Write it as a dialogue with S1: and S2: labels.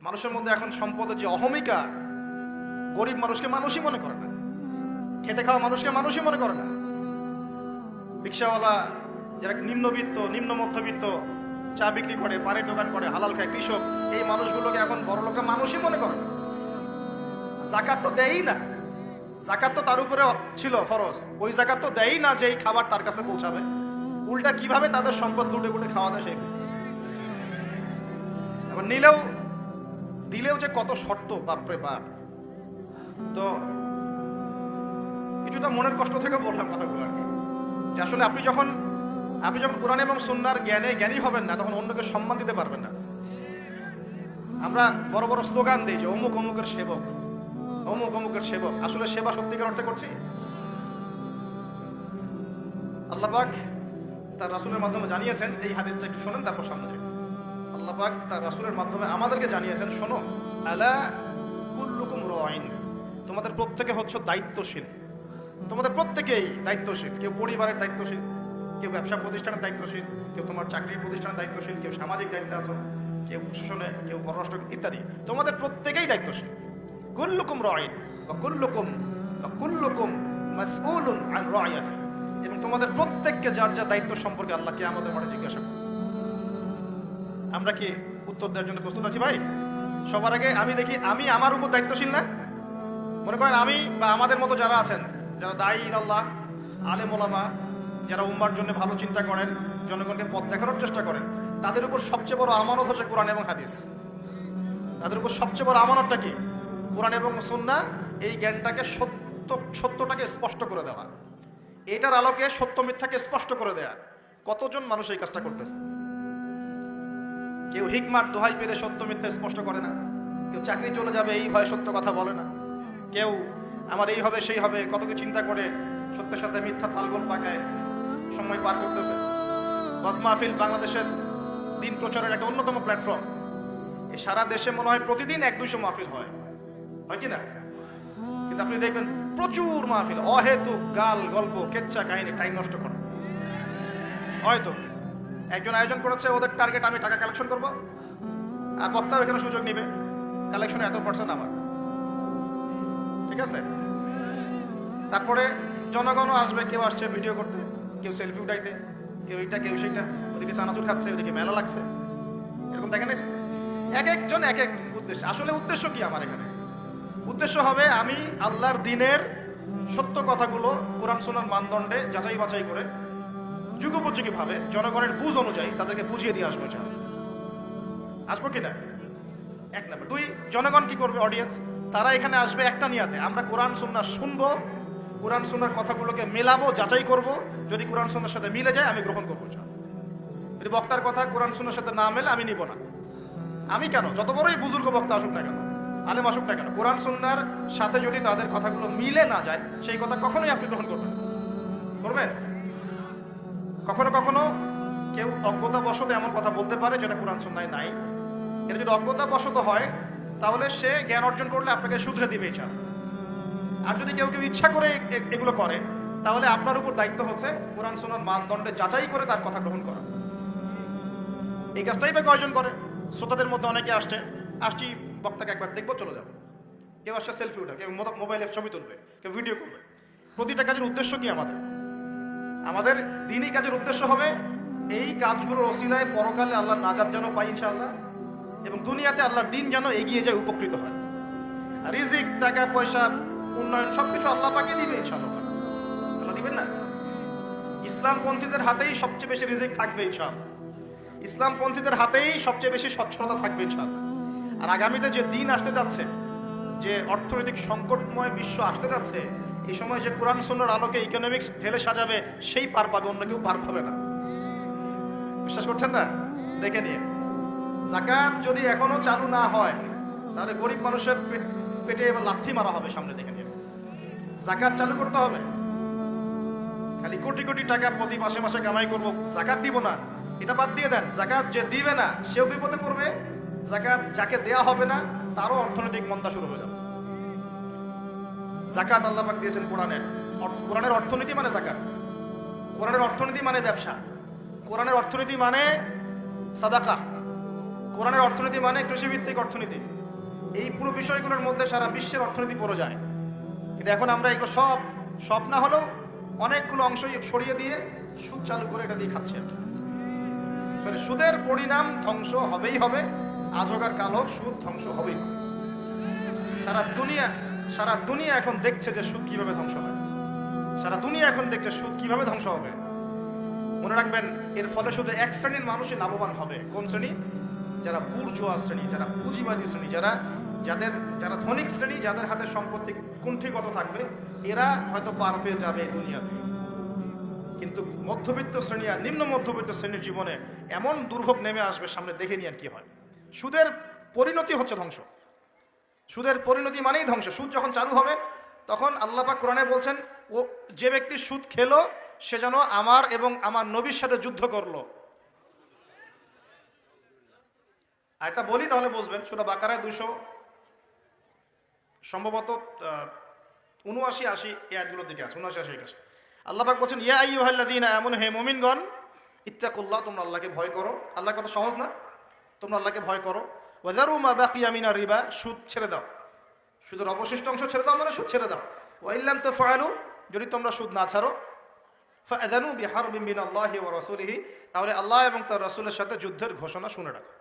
S1: মানুষের মধ্যে এখন সম্পদের যে অহমিকা, গরিব মানুষকে মানুষই মনে করে না, খেটে খাওয়া মানুষকে মানুষই মনে করে না। রিক্সাওয়ালা, যারা নিম্নবিত্ত, নিম্ন মধ্যবিত্ত, চা বিক্রি করে, পানের দোকান করে, হালাল খায়, কৃষক, এই মানুষগুলোকে এখন বড় লোকে মানুষই মনে করে না। যাকাত তো দেয়ই না, যাকাত তো তার উপরে ছিল ফরজ, ওই যাকাত তো দেয়ই না যে এই খাবার তার কাছে পৌঁছাবে। উল্টা কিভাবে তাদের সম্পদ লুটে পুটে খাওয়া যায় সেই, এবার দিলেও যে কত শর্ত, বাপরে বাপ। তো কিছুটা মনের কষ্ট থেকে বললাম কথাগুলো আর কি, যে আসলে আপনি যখন কোরআন এবং সুন্নাহর জ্ঞানী হবেন না, তখন অন্যকে সম্মান দিতে পারবেন না। আমরা বড় বড় স্লোগান দিই যে অমুক অমুকের সেবক, অমুক অমুকের সেবক, আসলে সেবা সত্যিকার অর্থে করছি? আল্লাহ পাক তার রাসূলের মাধ্যমে জানিয়েছেন, এই হাদিসটা একটু শোনেন তারপর সামনে যাই। আল্লাহ পাক তার রাসূলের মাধ্যমে আমাদেরকে জানিয়েছেন, শোনো, আলা কুল্লুকুম রাঈন, তোমাদের প্রত্যেকে হচ্ছে দায়িত্বশীল, তোমাদের প্রত্যেকেই দায়িত্বশীল। কেউ পরিবারের দায়িত্বশীল, কেউ ব্যবসা প্রতিষ্ঠানের দায়িত্বশীল, কেউ তোমার চাকরির প্রতিষ্ঠানের দায়িত্বশীল, কেউ সামাজিক দায়িত্বে আছো, কেউ প্রশাসনে, কেউ পররাষ্ট্র ইত্যাদি। তোমাদের প্রত্যেকেই দায়িত্বশীল। কুল্লুকুম রাঈন ওয়া কুল্লুকুম মাসউলুন আন রাইয়াতি, এবং তোমাদের প্রত্যেককে যার যার দায়িত্ব সম্পর্কে আল্লাহ কিয়ামতের মাঠে জিজ্ঞাসা করবে। আমরা কি উত্তর দেওয়ার জন্য প্রস্তুত আছি ভাই? সবার আগে আমি দেখি, আমি আমার উপর দায়িত্বশীল না? মনে করেন আমি বা আমাদের মতো যারা আছেন, যারা দায়ী আল্লাহ, আলেম ওলামা, যারা উম্মার জন্য ভালো চিন্তা করেন, জনগণকে পথ দেখানোর চেষ্টা করেন, তাদের উপর সবচেয়ে বড় আমানত হচ্ছে কোরআন এবং হাদিস। তাদের উপর সবচেয়ে বড় আমানতটা কি? কোরআন এবং সুন্নাহ, এই জ্ঞানটাকে সত্যটাকে স্পষ্ট করে দেওয়া, এটার আলোকে সত্য মিথ্যাকে স্পষ্ট করে দেয়া। কতজন মানুষ এই কাজটা করতেছে? কেউ হিকমার দোহাই পেলে সত্য মিথ্যা স্পষ্ট করে না, কেউ চাকরি চলে যাবে এই ভয়ে সত্য কথা বলে না, কেউ আমার এই হবে সেই হবে কত কিছু চিন্তা করে সত্যের সাথে মিথ্যা তালগোল পাকায় সময় পার করতেছে। ওয়াজ মাহফিল বাংলাদেশের দিন প্রচারের একটা অন্যতম প্ল্যাটফর্ম। এই সারা দেশে মনে হয় প্রতিদিন 100-200 মাহফিল হয় কি না? কিন্তু আপনি দেখবেন প্রচুর মাহফিল, অহেতুক গাল গল্প, কেচ্চা কাহিনী, টাইম নষ্ট করা। হয়তো একজন আয়োজন করেছে, ওদের টার্গেট আমি টাকা কালেকশন করব, আর বক্তাও এখানে সুযোগ নিবে, কালেকশনে এত % আমার, ঠিক আছে? তারপরে জনগণও আসবে, কেউ আসছে ভিডিও করতে, কেউ সেলফি উঠাইতে, কেউ এইটা কেউ সেইটা, ওদিকে চানাচুর খাচ্ছে, ওদিকে মেলা লাগছে, এরকম দেখেন। এক একজন এক এক উদ্দেশ্য। আসলে উদ্দেশ্য কি আমার এখানে? উদ্দেশ্য হবে আমি আল্লাহর দ্বীনের সত্য কথাগুলো কোরআন সুন্নাহর মানদণ্ডে যাচাই বাছাই করে যুগোপযোগী ভাবে জনগণের বুঝ অনুযায়ী তাদেরকে বুঝিয়ে দিয়ে আসবো কিনা? 1 নাম্বার। 2, জনগণ কি করবে? অডিয়েন্স, তারা এখানে আসবে একটা নিয়াতে, আমরা কোরআন সুন্নাহ শুনবো, কোরআন সুন্নাহর কথাগুলোকে মেলাবো, যাচাই করব, যদি কোরআন সুন্নাহর সাথে মিলে যায় আমি গ্রহণ করবো। যদি বক্তার কথা কোরআন সুন্নাহর সাথে না মেলে আমি নিব না। আমি কেন, যত বড়ই বুজুর্গ বক্তা আসুক না কেন, আলেম আসুক না কেন, কোরআন সুন্নাহর সাথে যদি তাদের কথাগুলো মিলে না যায়, সেই কথা কখনোই আপনি গ্রহণ করবেন? কখনো কখনো কেউ অজ্ঞতাবশত এমন কথা বলতে পারে যেটা কোরআন সুন্নাহয় নাই। এটা যদি অজ্ঞতাবশত হয়, তাহলে সে জ্ঞান অর্জন করলে আপনাকে শুধরে দিবে ইচ্ছা। আর যদি কেউ ইচ্ছা করে এগুলো করে, তাহলে আপনার উপর দায়িত্ব হচ্ছে কোরআন সুন্নাহর মানদণ্ডে যাচাই করে তার কথা গ্রহণ করা। এই কাজটাই বা কয়জন করে? শ্রোতাদের মধ্যে অনেকে আসছি বক্তাকে একবার দেখবো, চলে যাবো। কেউ আসছে সেলফি উঠা, কেউ মোবাইলে ছবি তুলবে, কেউ ভিডিও করবে। প্রতিটা কাজের উদ্দেশ্য কি? আমাদের দ্বীনি কাজের উদ্দেশ্য হবে এই কাজগুলোর ওসিলায় পরকালে আল্লাহর নাজাত যেন পাই ইনশাআল্লাহ, এবং দুনিয়াতে আল্লাহর দ্বীন যেন এগিয়ে যায়, উপকৃত হয়। রিজিক, টাকা পয়সা, উন্নয়ন সবকিছু আল্লাহ পাকে দিবে ইনশাআল্লাহ। আল্লাহ দিবেন না? ইসলামপন্থীদের হাতেই সবচেয়ে বেশি রিজিক থাকবে ইনশাআল্লাহ। ইসলামপন্থীদের হাতেই সবচেয়ে বেশি সচ্ছলতা থাকবে ইনশাআল্লাহ। আর আগামীতে যে দিন আসতে যাচ্ছে, যে অর্থনৈতিক সংকটময় বিশ্ব আসতে যাচ্ছে, এই সময় যে কোরআন সুন্নাহর আলোকে ইকোনমিক্স ঢেলে সাজাবে, সেই পার পাবে, অন্য কেউ পার পাবে না। বিশ্বাস করছেন না? দেখে নিয়ে যাকাত যদি এখনো চালু না হয়, তাহলে গরিব মানুষের পেটে এবার লাথি মারা হবে সামনে। দেখে নিয়ে যাকাত চালু করতে হবে। খালি কোটি কোটি টাকা প্রতি মাসে মাসে কামাই করবো, যাকাত দিব না, এটা বাদ দিয়ে দেন। যাকাত যে দিবে না সেও বিপদে পড়বে, যাকাত যাকে দেয়া হবে না তারও অর্থনৈতিক মন্দা শুরু হয়ে যাবে। যাকাত আল্লাহ পাক দিয়েছেন কোরআনের অর্থনীতি মানে যাকাত, কোরআনের অর্থনীতি মানে ব্যবসা, কোরআনের অর্থনীতি মানে সাদাকা, কোরআনের অর্থনীতি মানে কৃষিভিত্তিক অর্থনীতি। এই পুরো বিষয়গুলোর মধ্যে সারা বিশ্বের অর্থনীতি পড়ে যায়। কিন্তু এখন আমরা এগুলো সব না হলেও অনেকগুলো অংশ সরিয়ে দিয়ে সুদ চালু করে এটা দিয়ে খাচ্ছি আর কি। সুদের পরিণাম ধ্বংস হবেই হবে, আজ হোক আর কাল হোক, সুদ ধ্বংস হবেই হবে। সারা দুনিয়া এখন দেখছে যে সুদ কিভাবে ধ্বংস হয়। সারা দুনিয়া এখন দেখছে সুদ কিভাবে ধ্বংস হবে। মনে রাখবেন, এর ফলে শুধু এক শ্রেণীর মানুষই লাভবান হবে। কোন শ্রেণী? যারা বুর্জোয়া শ্রেণী, যারা পুঁজিবাদী শ্রেণী, যারা ধনিক শ্রেণী, যাদের হাতে সম্পত্তি কুণ্ঠিগত থাকবে, এরা হয়তো পার পেয়ে যাবে দুনিয়াতে। কিন্তু মধ্যবিত্ত শ্রেণী আর নিম্ন মধ্যবিত্ত শ্রেণীর জীবনে এমন দুর্ভোগ নেমে আসবে সামনে, দেখে নিয়ে আর কি হয়। সুদের পরিণতি হচ্ছে ধ্বংস। সুদের পরিণতি মানেই ধ্বংস। সুদ যখন চালু হবে তখন আল্লাহ পাক কোরআনে বলছেন, ও যে ব্যক্তি সুদ খেলো সে যেন আমার এবং আমার নবীর সাথে যুদ্ধ করলো। আর এটা বলি তাহলে বুঝবেন, সূরা বাকারায় 200 সম্ভবত 79-80 এই আয়াতগুলোর দিকে আছে, 79-81। আল্লাহ পাক বলছেন, ইয়া আইয়ুহাল্লাযীনা আমানু, হে মুমিনগণ, ইত্তাকুল্লাহ, তোমরা আল্লাহকে ভয় করো। আল্লাহর কথা সহজ না? তোমরা আল্লাহকে ভয় করো। ওয়াযারু মা বাকিয়া মিনার রিবা, সুদ ছেড়ে দাও। সুদের অবশিষ্ট অংশ ছেড়ে দাও, মানে সুদ ছেড়ে দাও। ওয়া ইল্লাম তাফআলু, যদি তোমরা সুদ না ছাড়ো, ফাআযানু বিহারবিন মিনাল্লাহি ওয়া রাসূলিহি, তাহলে আল্লাহ এবং তার রাসূলের সাথে যুদ্ধের ঘোষণা শুনে রাখো।